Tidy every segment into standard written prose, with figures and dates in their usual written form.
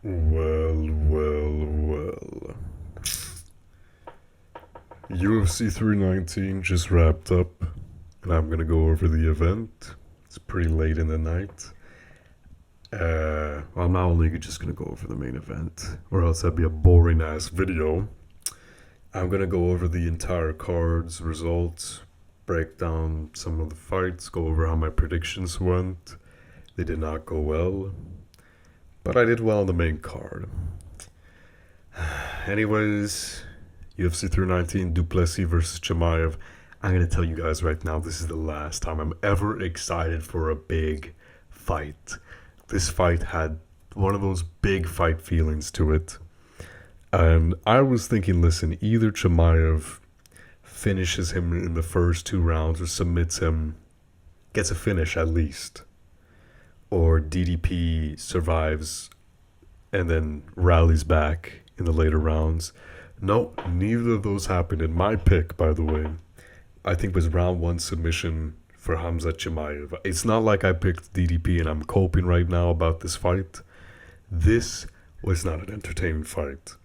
Well. UFC 319 just wrapped up, and I'm gonna go over the event. It's pretty late in the night. I'm not only just gonna go over the main event, or else that'd be a boring ass video. I'm gonna go over the entire card's results, break down some of the fights, go over how my predictions went. They did not go well, but I did well on the main card. Anyways, UFC 319, Plessis versus Chimaev. I'm going to tell you guys right now, this is the last time I'm ever excited for a big fight. This fight had one of those big fight feelings to it. And I was thinking, listen, either Chimaev finishes him in the first 2 rounds or submits him, gets a finish at least. Or DDP survives and then rallies back in the later rounds. No, neither of those happened. And my pick, by the way, I think was round 1 submission for Khamzat Chimaev. It's not like I picked DDP and I'm coping right now about this fight. This was not an entertaining fight.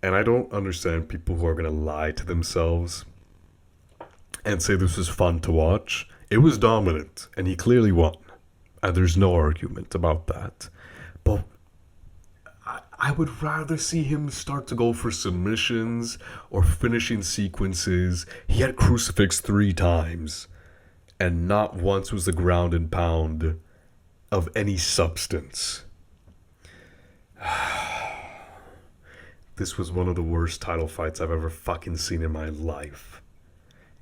And I don't understand people who are going to lie to themselves and say this was fun to watch. It was dominant, and he clearly won. And there's no argument about that. But I would rather see him start to go for submissions or finishing sequences. He had crucifix 3 times, and not once was the ground and pound of any substance. This was one of the worst title fights I've ever fucking seen in my life.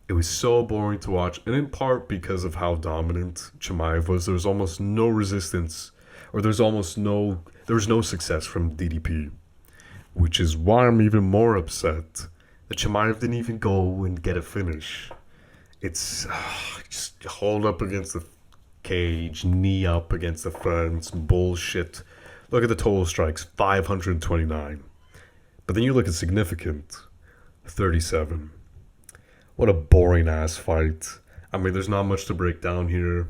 It was so boring to watch, and in part because of how dominant Chimaev was. There was almost no resistance, or there was no success from DDP, which is why I'm even more upset that Chimaev didn't even go and get a finish. It's just hold up against the cage, knee up against the fence, bullshit. Look at the total strikes, 529. But then you look at significant, 37. What a boring ass fight. I mean, there's not much to break down here.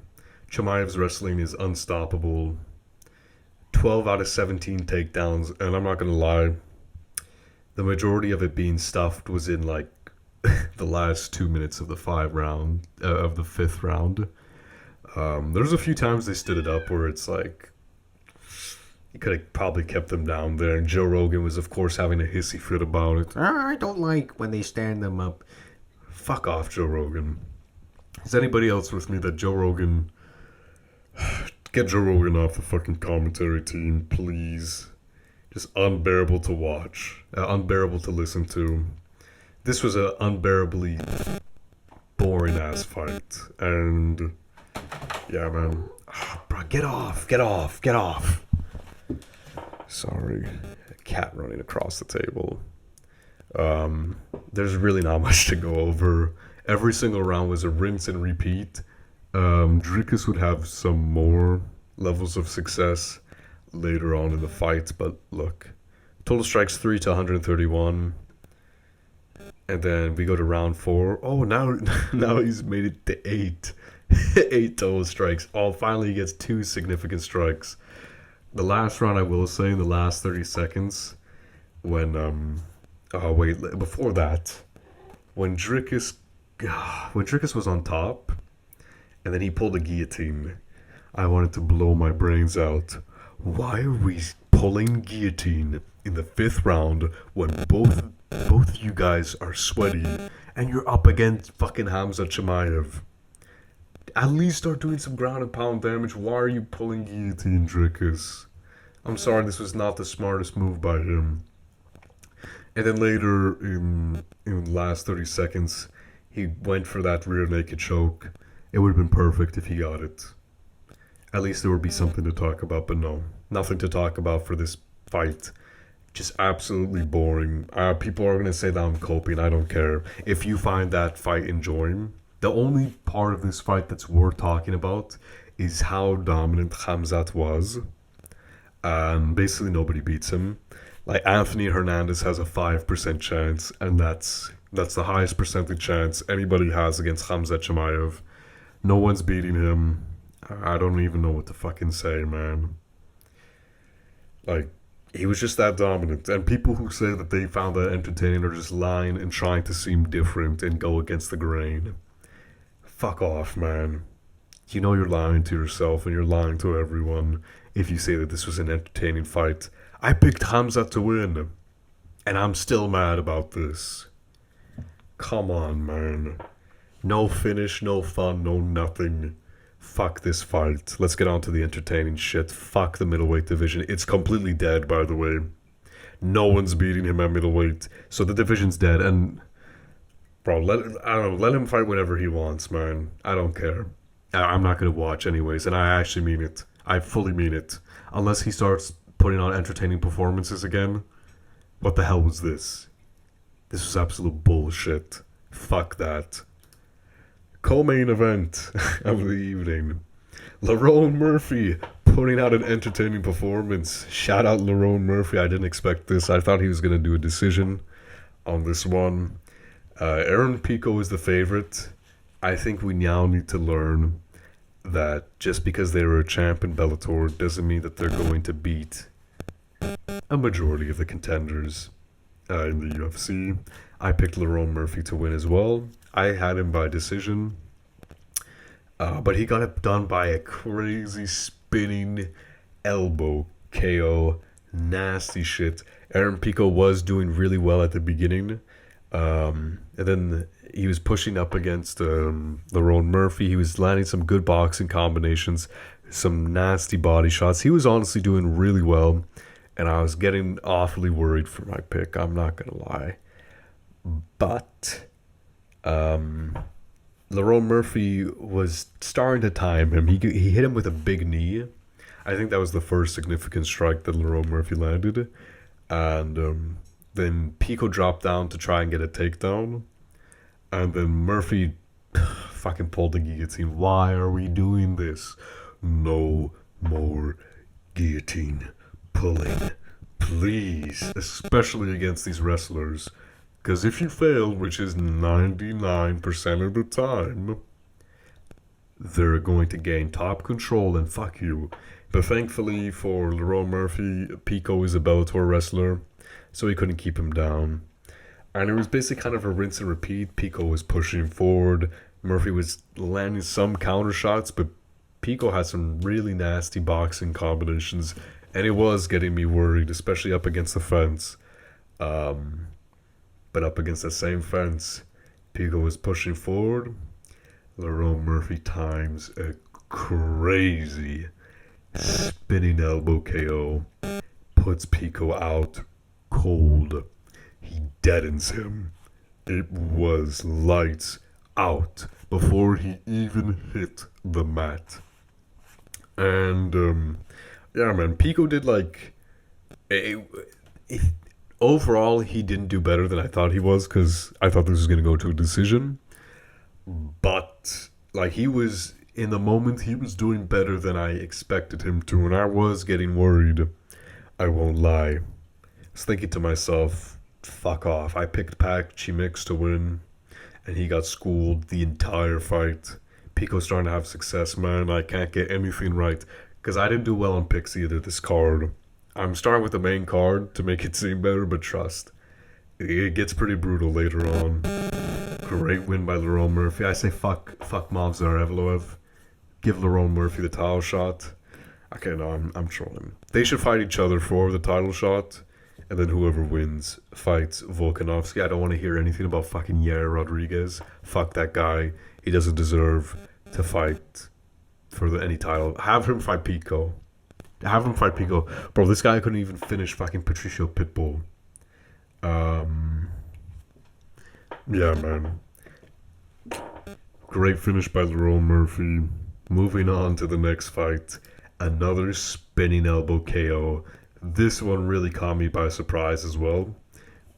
Chimaev's wrestling is unstoppable. 12 out of 17 takedowns, and I'm not gonna lie, the majority of it being stuffed was in like the last 2 minutes of the 5th round. There's a few times they stood it up where it's like you could have probably kept them down there, and Joe Rogan was of course having a hissy fit about it. I don't like when they stand them up. Fuck off, Joe Rogan. Is anybody else with me that Joe Rogan... Get Joe Rogan off the fucking commentary team, please. Just unbearable to watch. Unbearable to listen to. This was an unbearably boring-ass fight. And... yeah, man. Bro, get off. Sorry. A cat running across the table. There's really not much to go over. Every single round was a rinse and repeat. Dricus would have some more levels of success later on in the fight, but look, total strikes 3 to 131, and then we go to round 4. Oh, now he's made it to 8 8 total strikes. Oh, finally he gets 2 significant strikes. The last round, I will say, in the last 30 seconds, when before that, when Dricus was on top, and then he pulled a guillotine, I wanted to blow my brains out. Why are we pulling guillotine in the 5th round when both you guys are sweaty and you're up against fucking Khamzat Chimaev? At least start doing some ground and pound damage. Why are you pulling guillotine, Dricus? I'm sorry, this was not the smartest move by him. And then later, in the last 30 seconds, he went for that rear naked choke. It would have been perfect if he got it. At least there would be something to talk about, but no. Nothing to talk about for this fight. Just absolutely boring. People are going to say that I'm coping. I don't care. If you find that fight enjoying, the only part of this fight that's worth talking about is how dominant Khamzat was. Basically, nobody beats him. Like, Anthony Hernandez has a 5% chance, and that's the highest percentage chance anybody has against Khamzat Chimaev. No one's beating him. I don't even know what to fucking say, man. Like, He was just that dominant. And people who say that they found that entertaining are just lying and trying to seem different and go against the grain. Fuck off, man. You know you're lying to yourself and you're lying to everyone if you say that this was an entertaining fight. I picked Hamza to win, and I'm still mad about this. Come on, man. No finish, no fun, no nothing. Fuck this fight. Let's get on to the entertaining shit. Fuck the middleweight division. It's completely dead, by the way. No one's beating him at middleweight, so the division's dead. And bro, let him fight whenever he wants, man. I don't care. I'm not gonna watch anyways, and I actually mean it. I fully mean it. Unless he starts putting on entertaining performances again. What the hell was this? This was absolute bullshit. Fuck that. Co-main event of the evening. Lerone Murphy putting out an entertaining performance. Shout out Lerone Murphy. I didn't expect this. I thought he was going to do a decision on this one. Aaron Pico is the favorite. I think we now need to learn that just because they were a champ in Bellator doesn't mean that they're going to beat a majority of the contenders in the UFC. I picked Lerone Murphy to win as well. I had him by decision, but he got it done by a crazy spinning elbow KO. Nasty shit. Aaron Pico was doing really well at the beginning, and then he was pushing up against Lerone Murphy. He was landing some good boxing combinations, some nasty body shots. He was honestly doing really well, and I was getting awfully worried for my pick. I'm not going to lie. But Lerone Murphy was starting to time him. He hit him with a big knee. I think that was the first significant strike that Lerone Murphy landed. And then Pico dropped down to try and get a takedown. And then Murphy fucking pulled the guillotine. Why are we doing this? No more guillotine pulling. Please. Especially against these wrestlers. Because if you fail, which is 99% of the time, they're going to gain top control and fuck you. But thankfully for Lerone Murphy, Pico is a Bellator wrestler, so he couldn't keep him down. And it was basically kind of a rinse and repeat. Pico was pushing forward. Murphy was landing some counter shots, but Pico had some really nasty boxing combinations, and it was getting me worried, especially up against the fence. But up against the same fence, Pico was pushing forward. Lerone Murphy times a crazy spinning elbow KO. Puts Pico out cold. He deadens him. It was lights out before he even hit the mat. And, yeah, man, Pico did like... Overall, he didn't do better than I thought he was, because I thought this was going to go to a decision. But, like, he was, in the moment, he was doing better than I expected him to, and I was getting worried. I won't lie. I was thinking to myself, fuck off. I picked Chimaev to win, and he got schooled the entire fight. Pico's starting to have success, man. I can't get anything right, because I didn't do well on picks either this card. I'm starting with the main card to make it seem better, but trust, it gets pretty brutal later on. Great win by Lerone Murphy. I say fuck Movsar Evloev. Give Lerone Murphy the title shot. Okay, no, I'm trolling. They should fight each other for the title shot, and then whoever wins fights Volkanovski. I don't want to hear anything about fucking Yair Rodriguez. Fuck that guy. He doesn't deserve to fight for any title. Have him fight Pico. Have him fight Pico. Bro, this guy couldn't even finish fucking Patricio Pitbull. Yeah, man. Great finish by Lerone Murphy. Moving on to the next fight. Another spinning elbow KO. This one really caught me by surprise as well,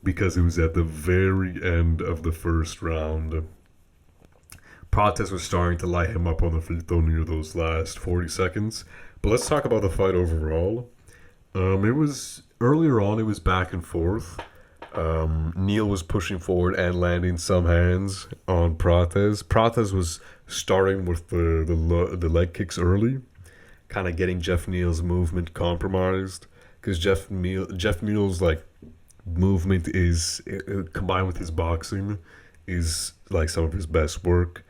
because it was at the very end of the first round. Prates was starting to light him up on the feet though near those last 40 seconds. But let's talk about the fight overall. It was earlier on. It was back and forth. Neal was pushing forward and landing some hands on Prates. Prates was starting with the leg kicks early, kind of getting Jeff Neal's movement compromised. because Jeff Neal's like movement is combined with his boxing is like some of his best work.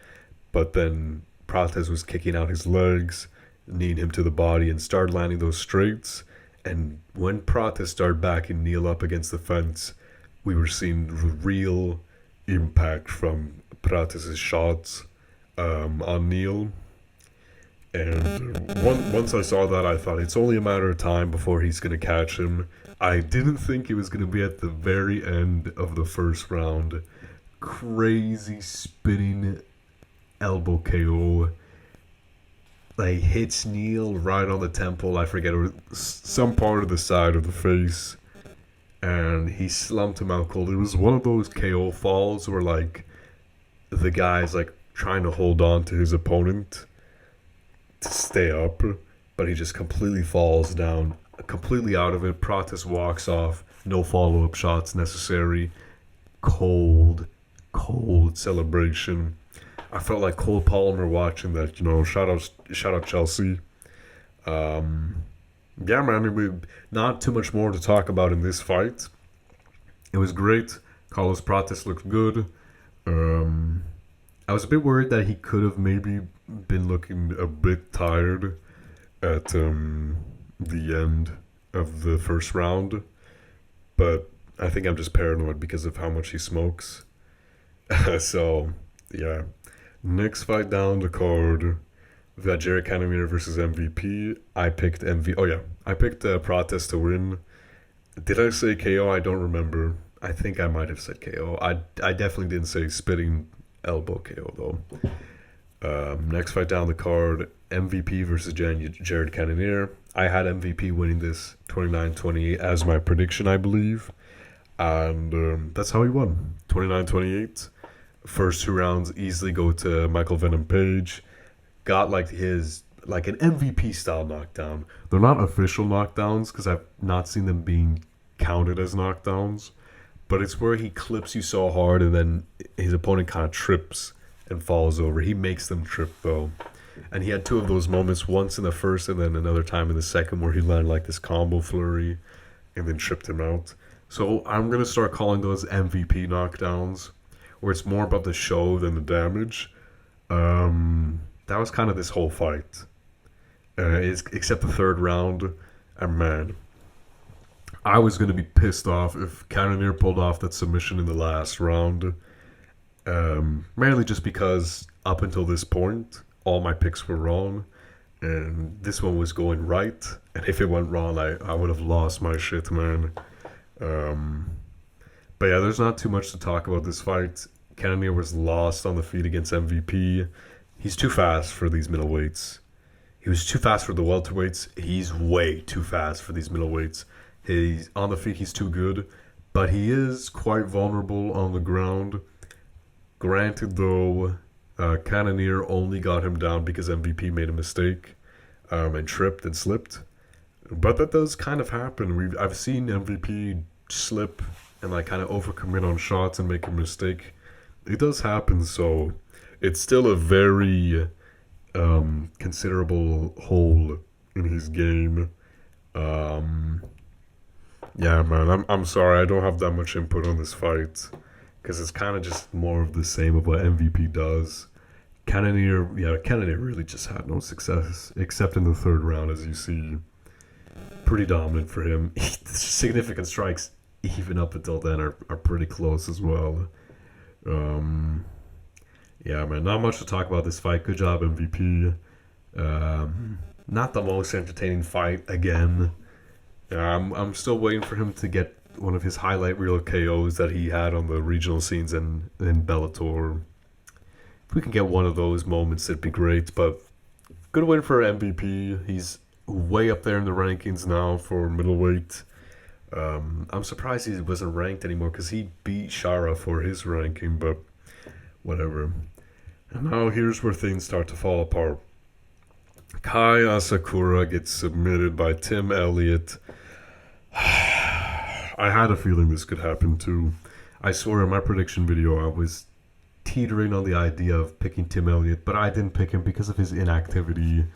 But then Prates was kicking out his legs, kneeing him to the body, and started landing those straights. And when Prates started backing Neal up against the fence, we were seeing real impact from Prates' shots on Neal. And once I saw that, I thought it's only a matter of time before he's going to catch him. I didn't think it was going to be at the very end of the first round. Crazy spinning elbow KO. Like, hits Neal right on the temple. I forget, it was some part of the side of the face. And he slumped him out cold. It was one of those KO falls where, like, the guy's, like, trying to hold on to his opponent to stay up, but he just completely falls down, completely out of it. Prates walks off. No follow-up shots necessary. Cold celebration. I felt like Cole Palmer watching that, shout out Chelsea. Yeah, man, not too much more to talk about in this fight. It was great. Carlos Prates looked good. I was a bit worried that he could have maybe been looking a bit tired at the end of the first round. But I think I'm just paranoid because of how much he smokes. So, yeah. Next fight down the card, we've got Jared Cannonier versus MVP. I picked I picked Prates to win. Did I say KO? I don't remember. I think I might have said KO. I definitely didn't say spitting elbow KO though. Next fight down the card, MVP versus Jared Cannonier. I had MVP winning this 29-28 as my prediction, I believe. And that's how he won. 29-28. First 2 rounds easily go to Michael Venom Page. Got like an MVP style knockdown. They're not official knockdowns because I've not seen them being counted as knockdowns. But it's where he clips you so hard and then his opponent kind of trips and falls over. He makes them trip though. And he had 2 of those moments, once in the first and then another time in the second, where he landed like this combo flurry and then tripped him out. So I'm going to start calling those MVP knockdowns, where it's more about the show than the damage. That was kind of this whole fight. Except the third round. And man, I was going to be pissed off if Cannonier pulled off that submission in the last round. Mainly just because up until this point, all my picks were wrong. And this one was going right. And if it went wrong, I would have lost my shit, man. But yeah, there's not too much to talk about this fight. Cannonier was lost on the feet against MVP. He's too fast for these middleweights. He was too fast for the welterweights. He's way too fast for these middleweights. He's on the feet, he's too good. But he is quite vulnerable on the ground. Granted, though, Cannonier only got him down because MVP made a mistake and tripped and slipped. But that does kind of happen. I've seen MVP slip and like kind of overcommit on shots and make a mistake. It does happen, so it's still a very considerable hole in his game. Yeah, man, I'm sorry I don't have that much input on this fight because it's kind of just more of the same of what MVP does. Cannonier really just had no success except in the third round, as you see. Pretty dominant for him. Significant strikes even up until then are pretty close as well. Yeah, man, not much to talk about this fight. Good job, MVP. Not the most entertaining fight again. I'm still waiting for him to get one of his highlight reel KOs that he had on the regional scenes in Bellator. If we can get one of those moments, it'd be great. But good win for MVP. He's way up there in the rankings now for middleweight. I'm surprised he wasn't ranked anymore because he beat Shara for his ranking, but whatever. And now here's where things start to fall apart. Kai Asakura gets submitted by Tim Elliott. I had a feeling this could happen too. I swear in my prediction video I was teetering on the idea of picking Tim Elliott, but I didn't pick him because of his inactivity.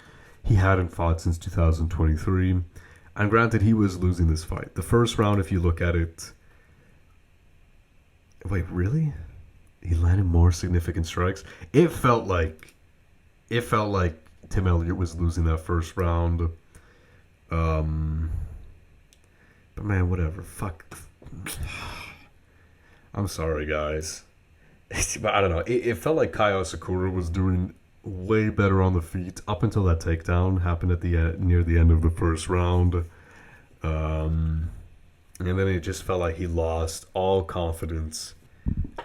He hadn't fought since 2023. And granted, he was losing this fight. The first round, if you look at it... Wait, really? He landed more significant strikes? It felt like Tim Elliott was losing that first round. But man, whatever. Fuck. I'm sorry, guys. But I don't know. It felt like Kai Asakura was doing way better on the feet up until that takedown happened at the end, near the end of the first round. And then it just felt like he lost all confidence.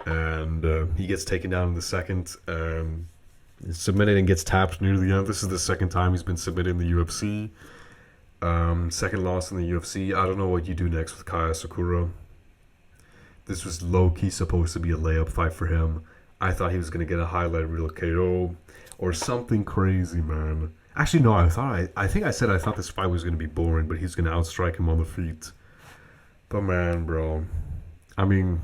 And he gets taken down in the second. Submitted and gets tapped near the end. This is the second time he's been submitted in the UFC. Second loss in the UFC. I don't know what you do next with Kai Asakura. This was low-key supposed to be a layup fight for him. I thought he was going to get a highlight reel KO or something crazy, man. Actually, no, I think I said I thought this fight was going to be boring, but he's going to outstrike him on the feet. But man, bro. I mean,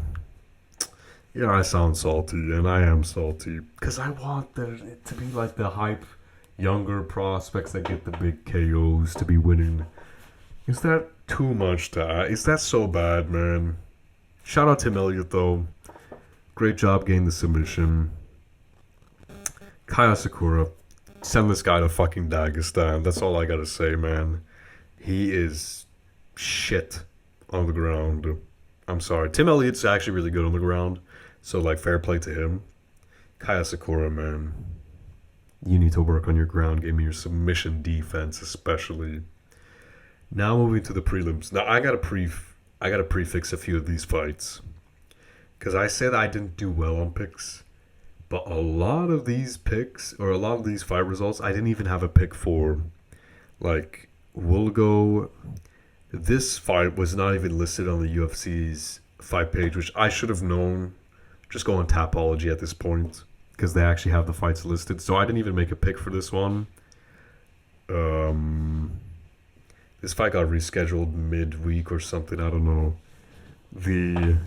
yeah, I sound salty, and I am salty. Because I want it to be like the hype, younger prospects that get the big KOs to be winning. Is that too much to ask? Is that so bad, man? Shout out to Tim Elliott, though. Great job getting the submission. Kai Asakura, send this guy to fucking Dagestan. That's all I gotta say, man. He is shit on the ground. I'm sorry. Tim Elliott's actually really good on the ground. So, like, fair play to him. Kai Asakura, man. You need to work on your ground game, your submission defense, especially. Now moving to the prelims. Now, I gotta prefix a few of these fights. Because I said I didn't do well on picks. But a lot of these picks, or a lot of these fight results, I didn't even have a pick for. Like, we'll go... This fight was not even listed on the UFC's fight page, which I should have known. Just go on Tapology at this point, because they actually have the fights listed. So I didn't even make a pick for this one. This fight got rescheduled midweek or something. I don't know. The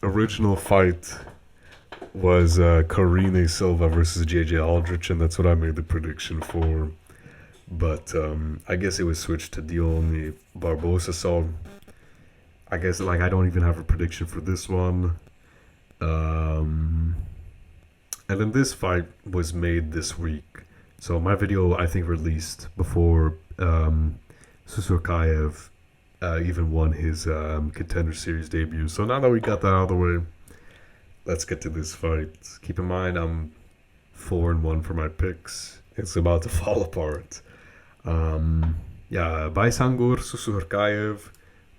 original fight was Karine Silva versus JJ Aldrich, and that's what I made the prediction for. But I guess it was switched to Dione Barboza, so I guess like I don't even have a prediction for this one. And then this fight was made this week. So my video, I think, released before Susurkaev even won his Contender Series debut. So now that we got that out of the way, let's get to this fight. Keep in mind, I'm 4-1 for my picks. It's about to fall apart. Baisangur Susurkaev,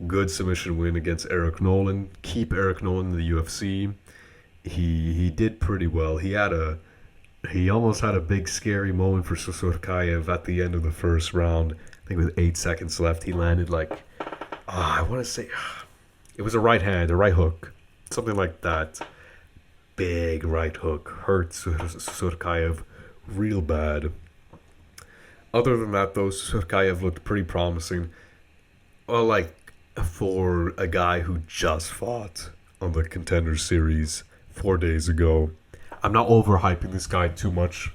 good submission win against Eric Nolan. Keep Eric Nolan in the UFC. He did pretty well. He almost had a big scary moment for Susurkaev at the end of the first round. I think with 8 seconds left, he landed like, I want to say, it was a right hand, a right hook, something like that. Big right hook, hurt Susurkaev real bad. Other than that, though, Susurkaev looked pretty promising. Well, like, for a guy who just fought on the Contender Series 4 days ago. I'm not overhyping this guy too much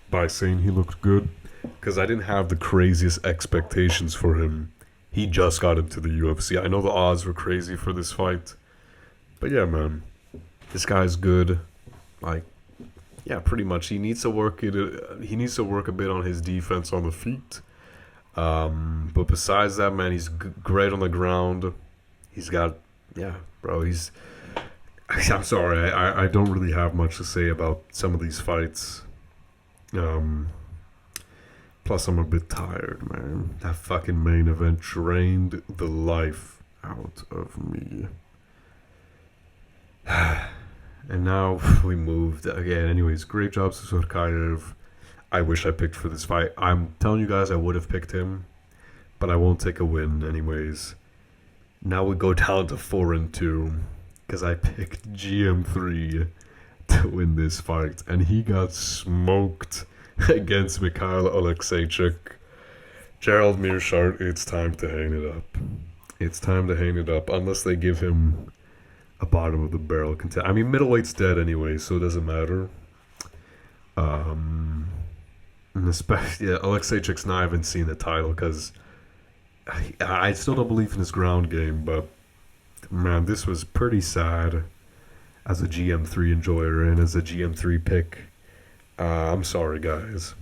by saying he looked good, because I didn't have the craziest expectations for him. He just got into the UFC. I know the odds were crazy for this fight. But yeah, man. This guy's good. Like, yeah, pretty much. He needs to work a bit on his defense on the feet. But besides that, man, he's great on the ground. He's got, yeah, bro, I'm sorry, I don't really have much to say about some of these fights. Plus, I'm a bit tired, man. That fucking main event drained the life out of me. And now we moved again. Anyways, great job, Susurkaev. I wish I picked for this fight. I'm telling you guys I would have picked him, but I won't take a win anyways. Now we go down to 4-2, because I picked GM3 to win this fight, and he got smoked against Mikhail Oleksiejczuk. Gerald Meerschaert, it's time to hang it up. It's time to hang it up, unless they give him a bottom of the barrel contest. I mean, middleweight's dead anyway, so it doesn't matter. And especially, yeah, Oleksiejczuk's not even seen the title because I still don't believe in his ground game, but man, this was pretty sad as a GM3 enjoyer and as a GM3 pick. I'm sorry, guys.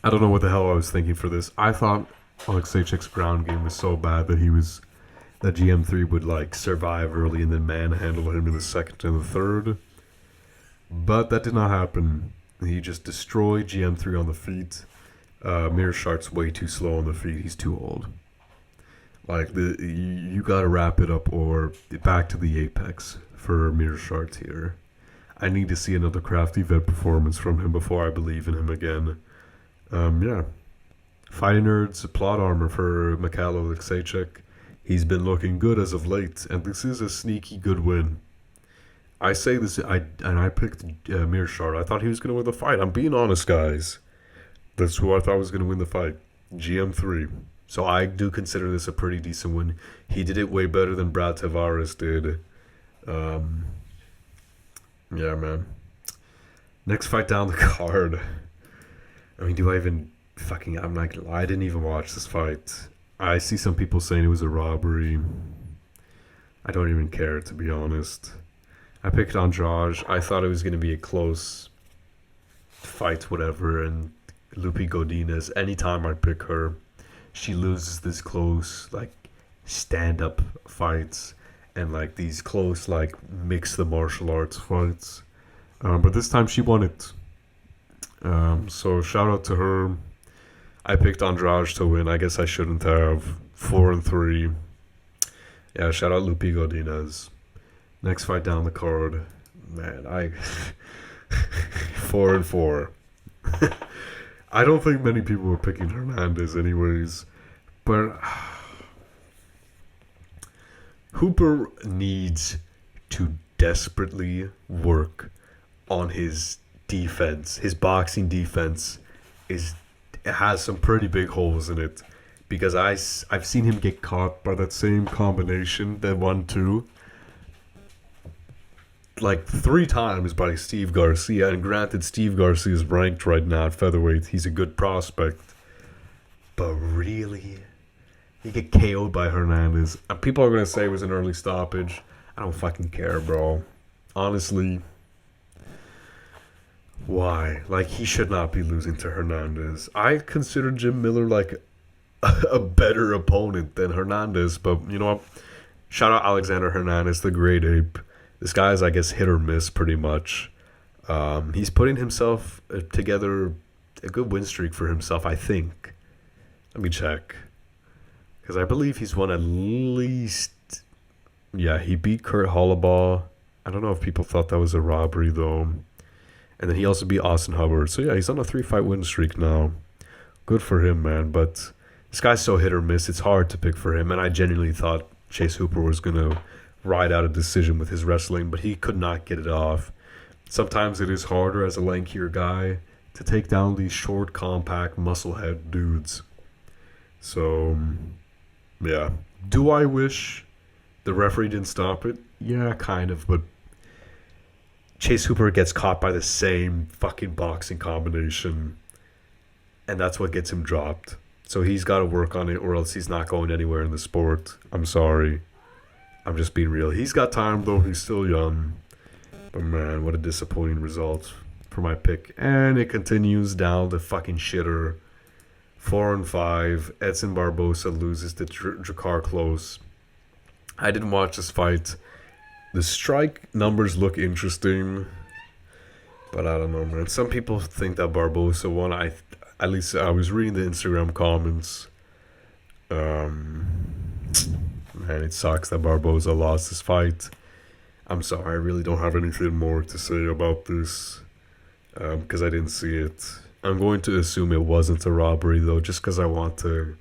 I don't know what the hell I was thinking for this. I thought Oleksiejczuk's ground game was so bad that GM3 would like survive early and then manhandle him in the second and the third. But that did not happen. He just destroyed GM3 on the feet. Meerschaert's way too slow on the feet. He's too old. Like you gotta wrap it up or back to the apex for Meerschaert here. I need to see another crafty vet performance from him before I believe in him again. Yeah. Fighting Nerds, plot armor for Mikhail Oleksiejczuk. He's been looking good as of late, and this is a sneaky good win. I say this, I picked Meerschaert. I thought he was going to win the fight. I'm being honest, guys. That's who I thought was going to win the fight. GM3. So I do consider this a pretty decent win. He did it way better than Brad Tavares did. Yeah, man. Next fight down the card. I mean, do I even fucking... I'm not gonna lie. I didn't even watch this fight. I see some people saying it was a robbery. I don't even care, to be honest. I picked Andrade. I thought it was going to be a close fight, whatever. And Lupi Godinez, anytime I pick her, she loses this close, like, stand-up fights. And, like, these close, like, mix the martial arts fights. But this time she won it. So shout out to her. I picked Andrade to win. I guess I shouldn't have. 4-3. Yeah, shout out Lupi Godinez. Next fight down the card. Man, 4-4. I don't think many people were picking Hernandez anyways. But Hooper needs to desperately work on his defense. His boxing defense has some pretty big holes in it. Because I've seen him get caught by that same combination, that 1-2, like 3 times by Steve Garcia. And granted, Steve Garcia is ranked right now at featherweight. He's a good prospect. But really, he get KO'd by Hernandez. And people are going to say it was an early stoppage. I don't fucking care, bro. Honestly, why? Like, he should not be losing to Hernandez. I consider Jim Miller like a better opponent than Hernandez, but you know what? Shout out Alexander Hernandez, the great ape. This guy is, I guess, hit or miss pretty much. He's putting himself together a good win streak for himself, I think. Let me check. Because I believe he's won at least... Yeah, he beat Kurt Hollabaugh. I don't know if people thought that was a robbery, though. And then he also beat Austin Hubbard. So yeah, he's on a 3-fight win streak now. Good for him, man. But this guy's so hit or miss, it's hard to pick for him. And I genuinely thought Chase Hooper was going to ride out a decision with his wrestling, but he could not get it off. Sometimes it is harder as a lankier guy to take down these short, compact, musclehead dudes. So, yeah. Do I wish the referee didn't stop it? Yeah, kind of, but Chase Hooper gets caught by the same fucking boxing combination, and that's what gets him dropped. So he's got to work on it, or else he's not going anywhere in the sport. I'm sorry. I'm just being real. He's got time, though. He's still young. But, man, what a disappointing result for my pick. And it continues down the fucking shitter. 4-5. Edson Barboza loses to Drakkar Klose. I didn't watch this fight. The strike numbers look interesting. But I don't know, man. Some people think that Barboza won. At least I was reading the Instagram comments. Man, it sucks that Barboza lost this fight. I'm sorry, I really don't have anything more to say about this. Because I didn't see it. I'm going to assume it wasn't a robbery, though, just because I want to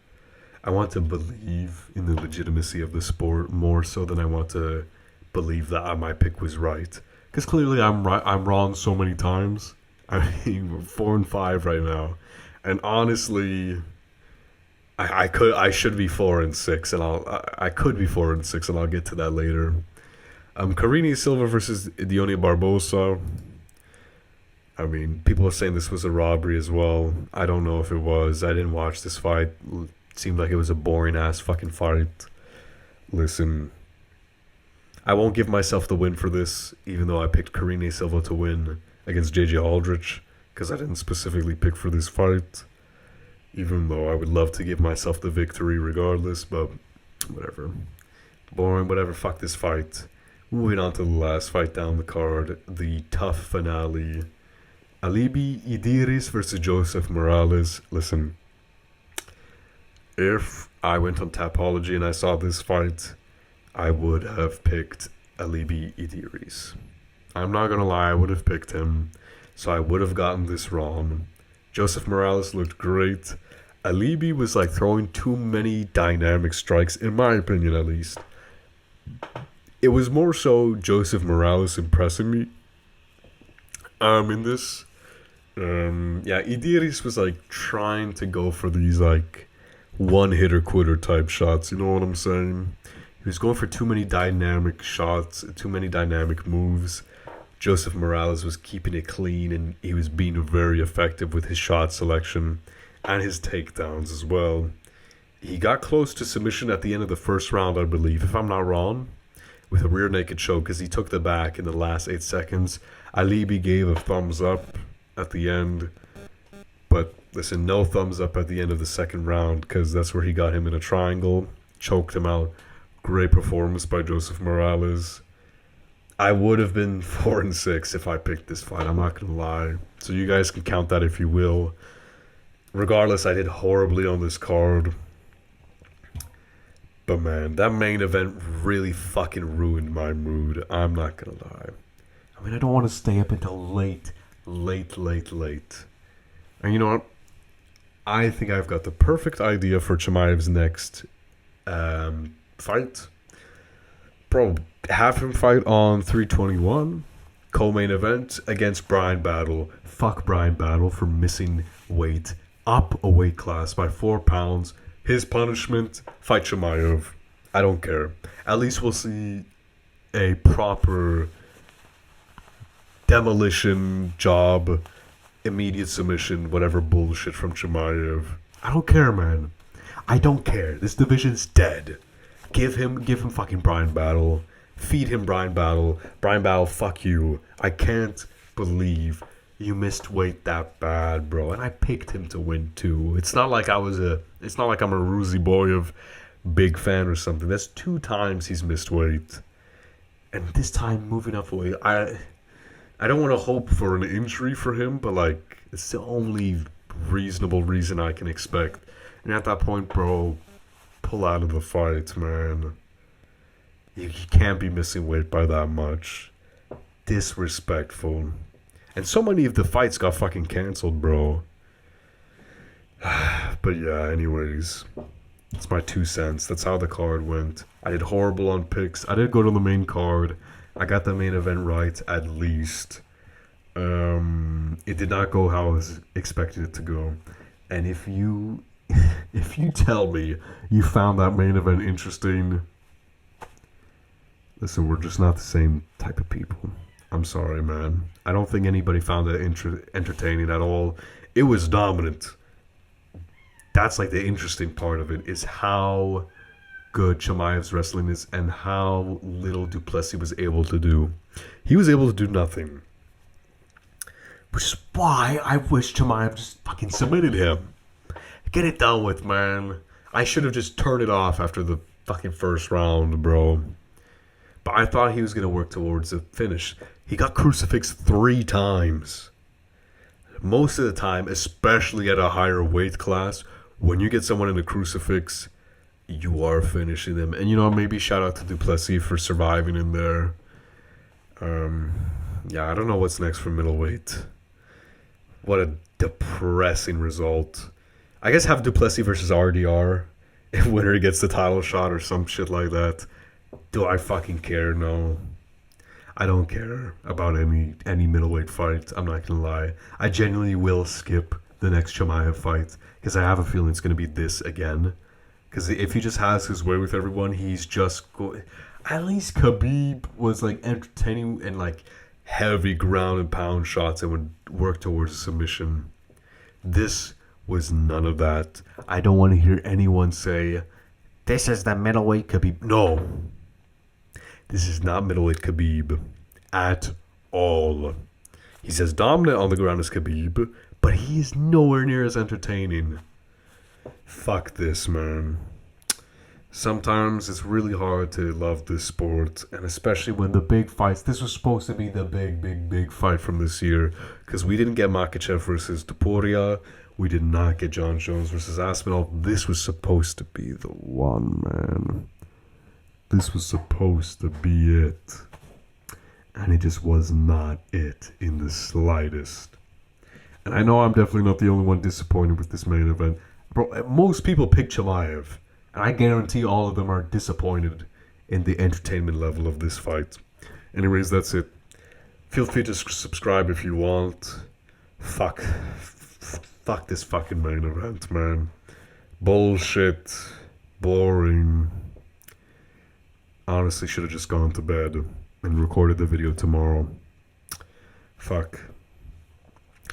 believe in the legitimacy of the sport more so than I want to believe that my pick was right. Because clearly I'm right. I'm wrong so many times. I mean, we're 4-5 right now, and honestly, I should be 4-6, and I could be 4-6, and I'll get to that later. Carine Silva versus Dione Barboza. I mean, people are saying this was a robbery as well. I don't know if it was. I didn't watch this fight. It seemed like it was a boring ass fucking fight. Listen, I won't give myself the win for this, even though I picked Karine Silva to win against JJ Aldrich, because I didn't specifically pick for this fight. Even though I would love to give myself the victory regardless, but whatever. Boring, whatever, fuck this fight. Moving on to the last fight down the card, the tough finale. Alibi Idiris versus Joseph Morales. Listen, if I went on Tapology and I saw this fight, I would have picked Alibi Idiris. I'm not gonna lie, I would have picked him, so I would have gotten this wrong. Joseph Morales looked great. Alibi was like throwing too many dynamic strikes, in my opinion at least. It was more so Joseph Morales impressing me in this. Idiris was like trying to go for these like one-hitter quitter type shots, you know what I'm saying? He was going for too many dynamic shots, too many dynamic moves. Joseph Morales was keeping it clean, and he was being very effective with his shot selection and his takedowns as well. He got close to submission at the end of the first round, I believe, if I'm not wrong, with a rear naked choke, because he took the back in the last 8 seconds. Alibi gave a thumbs up at the end, but listen, no thumbs up at the end of the second round, because that's where he got him in a triangle, choked him out. Great performance by Joseph Morales. I would have been 4-6 if I picked this fight, I'm not gonna lie, so you guys can count that if you will. Regardless, I did horribly on this card. But man, that main event really fucking ruined my mood. I'm not gonna lie. I mean, I don't want to stay up until late. And you know what? I think I've got the perfect idea for Chimaev's next fight. Bro, have him fight on 321. Co-main event against Brian Battle. Fuck Brian Battle for missing weight. Up a weight class by 4 pounds. His punishment, fight Chimaev. I don't care. At least we'll see a proper demolition job, immediate submission, whatever bullshit from Chimaev. I don't care, man. I don't care. This division's dead. Give him fucking Brian Battle. Feed him Brian Battle. Brian Battle, fuck you. I can't believe you missed weight that bad, bro. And I picked him to win too. It's not like I'm a Ruzy boy of big fan or something. That's 2 times he's missed weight. And this time moving up weight. I don't want to hope for an injury for him, but like it's the only reasonable reason I can expect. And at that point, bro, pull out of the fight, man. You can't be missing weight by that much. Disrespectful. And so many of the fights got fucking cancelled, bro. But yeah, anyways. It's my 2 cents. That's how the card went. I did horrible on picks. I did go to the main card. I got the main event right, at least. It did not go how I was expecting it to go. And if you tell me you found that main event interesting, listen, we're just not the same type of people. I'm sorry, man. I don't think anybody found it entertaining at all. It was dominant. That's like the interesting part of it, is how good Chimaev's wrestling is and how little du Plessis was able to do. He was able to do nothing. Which is why I wish Chimaev just fucking submitted him. Get it done with, man. I should have just turned it off after the fucking first round, bro. But I thought he was going to work towards the finish. He got crucifixed 3 times. Most of the time, especially at a higher weight class, when you get someone in a crucifix, you are finishing them. And, you know, maybe shout out to du Plessis for surviving in there. Yeah, I don't know what's next for middleweight. What a depressing result. I guess have du Plessis versus RDR. If winner gets the title shot or some shit like that. Do I fucking care? No. I don't care about any middleweight fight. I'm not gonna lie. I genuinely will skip the next Chimaev fight because I have a feeling it's gonna be this again. Because if he just has his way with everyone, he's just at least Khabib was like entertaining and like heavy ground and pound shots and would work towards a submission. This was none of that. I don't want to hear anyone say, this is the middleweight Khabib. No. This is not middleweight Khabib at all. He's as dominant on the ground as Khabib, but he is nowhere near as entertaining. Fuck this, man. Sometimes it's really hard to love this sport, and especially when the big fights. This was supposed to be the big fight from this year, because we didn't get Makhachev versus Topuria. We did not get John Jones versus Aspinall. This was supposed to be the one, man. This was supposed to be it. And it just was not it in the slightest. And I know I'm definitely not the only one disappointed with this main event. Bro, most people pick Chimaev. And I guarantee all of them are disappointed in the entertainment level of this fight. Anyways, that's it. Feel free to subscribe if you want. Fuck this fucking main event, man. Bullshit. Boring. Honestly, should have just gone to bed and recorded the video tomorrow. Fuck.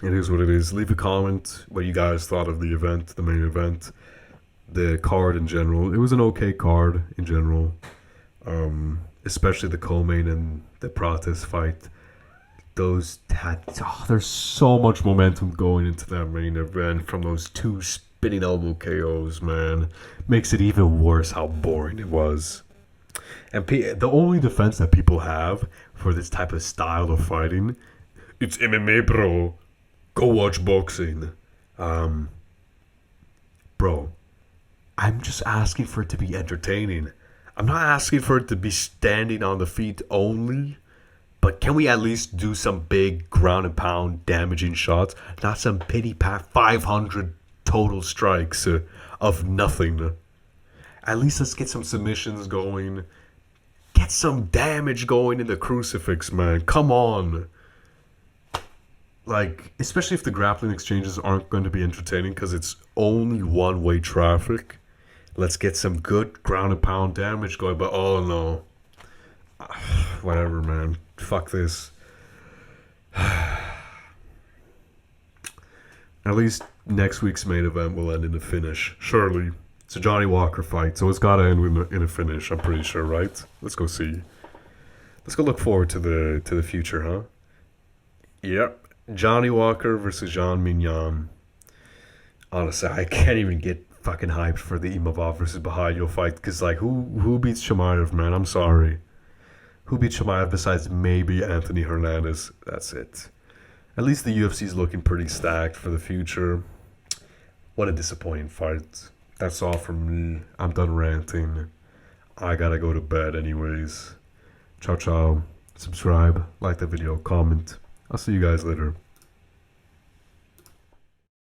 It is what it is. Leave a comment what you guys thought of the event, the main event, the card in general. It was an okay card in general. Especially the co-main and the Prates fight. Those had there's so much momentum going into that main event from those two spinning elbow KOs, man. Makes it even worse how boring it was. And the only defense that people have for this type of style of fighting, it's MMA, bro. Go watch boxing. Bro, I'm just asking for it to be entertaining. I'm not asking for it to be standing on the feet only. But can we at least do some big ground and pound damaging shots? Not some pity pat 500 total strikes of nothing. At least let's get some submissions going. Get some damage going in the crucifix, man. Come on. Like, especially if the grappling exchanges aren't going to be entertaining because it's only one-way traffic. Let's get some good ground and pound damage going. But oh no. Whatever, man. Fuck this. At least next week's main event will end in a finish. Surely. It's a Johnny Walker fight, so it's got to end in a finish, I'm pretty sure, right? Let's go see. Let's go look forward to the future, huh? Yep. Johnny Walker versus Jean Mignon. Honestly, I can't even get fucking hyped for the Imavov versus Bahayo fight, because, like, who beats Chimaev, man? I'm sorry. Who beats Chimaev besides maybe Anthony Hernandez? That's it. At least the UFC's looking pretty stacked for the future. What a disappointing fight. That's all from me. I'm done ranting. I gotta go to bed anyways. Ciao, ciao. Subscribe, like the video, comment. I'll see you guys later.